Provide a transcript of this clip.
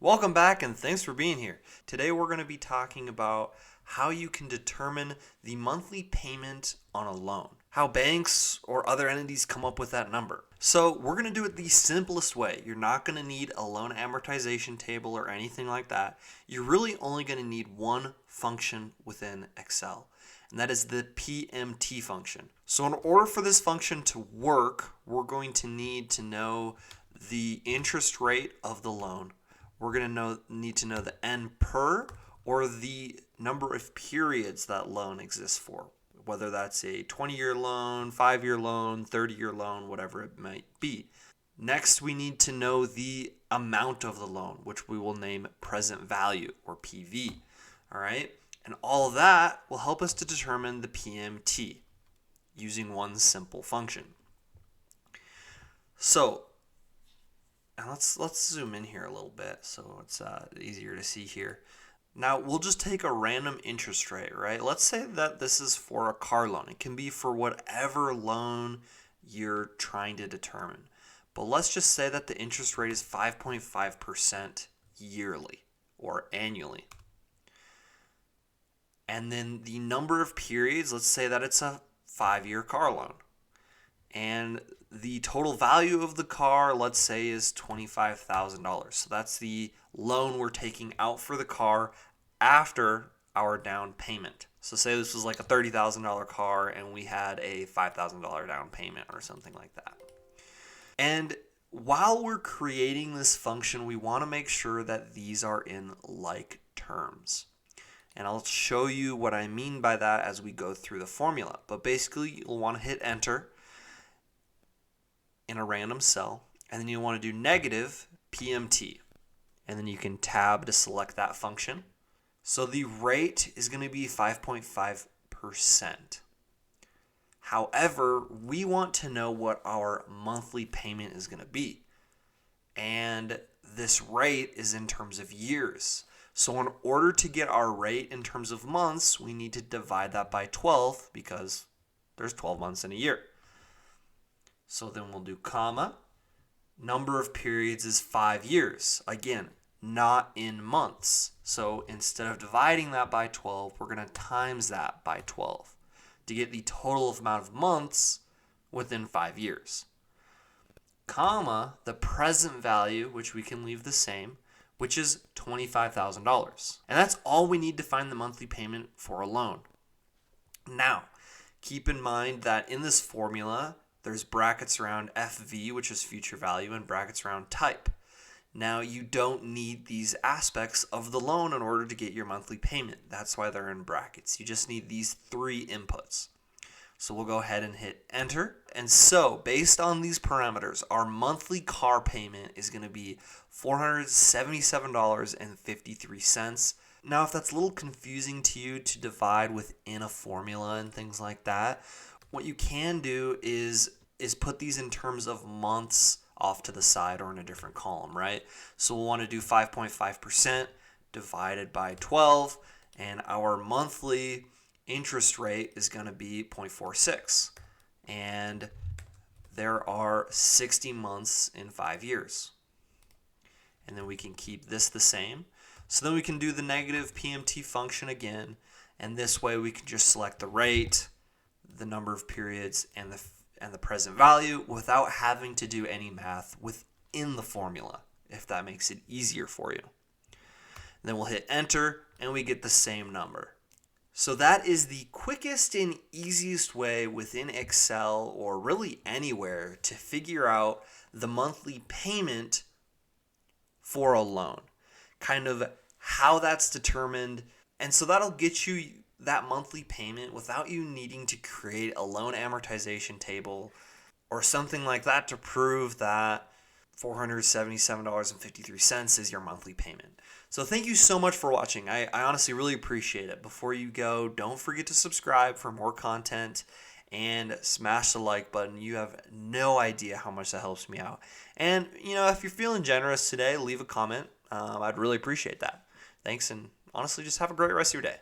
Welcome back and thanks for being here. Today we're going to be talking about how you can determine the monthly payment on a loan. How banks or other entities come up with that number. So we're going to do it the simplest way. You're not going to need a loan amortization table or anything like that. You're really only going to need one function within Excel, and that is the PMT function. So in order for this function to work, we're going to need to know the interest rate of the loan. We're going to need to know the NPER, or the number of periods that loan exists for, whether that's a 20-year loan, 5-year loan, 30-year loan, whatever it might be. Next, we need to know the amount of the loan, which we will name present value, or PV. All right? And all of that will help us to determine the PMT using one simple function. So, and let's zoom in here a little bit so it's easier to see here. Now, we'll just take a random interest rate, right? Let's say that this is for a car loan. It can be for whatever loan you're trying to determine. But let's just say that the interest rate is 5.5% yearly or annually. And then the number of periods, let's say that it's a 5-year car loan. And the total value of the car, let's say, is $25,000. So that's the loan we're taking out for the car after our down payment. So say this was like a $30,000 car and we had a $5,000 down payment or something like that. And while we're creating this function, we want to make sure that these are in like terms. And I'll show you what I mean by that as we go through the formula. But basically, you'll want to hit enter in a random cell, and then you want to do negative PMT, and then you can tab to select that function. So the rate is going to be 5.5%. However, we want to know what our monthly payment is going to be, and this rate is in terms of years. So in order to get our rate in terms of months, we need to divide that by 12 because there's 12 months in a year. So then we'll do comma. Number of periods is 5 years. Again, not in months. So instead of dividing that by 12, we're going to times that by 12 to get the total amount of months within 5 years. Comma, the present value, which we can leave the same, which is $25,000. And that's all we need to find the monthly payment for a loan. Now, keep in mind that in this formula, there's brackets around FV, which is future value, and brackets around type. Now, you don't need these aspects of the loan in order to get your monthly payment. That's why they're in brackets. You just need these 3 inputs. So we'll go ahead and hit enter. And so, based on these parameters, our monthly car payment is going to be $477.53. Now, if that's a little confusing to you to divide within a formula and things like that, what you can do is put these in terms of months off to the side or in a different column, right? So we'll want to do 5.5% divided by 12, and our monthly interest rate is going to be 0.46. And there are 60 months in 5 years. And then we can keep this the same. So then we can do the negative PMT function again, and this way we can just select the rate, the number of periods, and the present value without having to do any math within the formula, if that makes it easier for you. And then we'll hit enter and we get the same number. So that is the quickest and easiest way within Excel or really anywhere to figure out the monthly payment for a loan, kind of how that's determined. And so that'll get you that monthly payment without you needing to create a loan amortization table or something like that to prove that $477.53 is your monthly payment. So thank you so much for watching. I honestly really appreciate it. Before you go, don't forget to subscribe for more content and smash the like button. You have no idea how much that helps me out. And, if you're feeling generous today, leave a comment. I'd really appreciate that. Thanks, and honestly, just have a great rest of your day.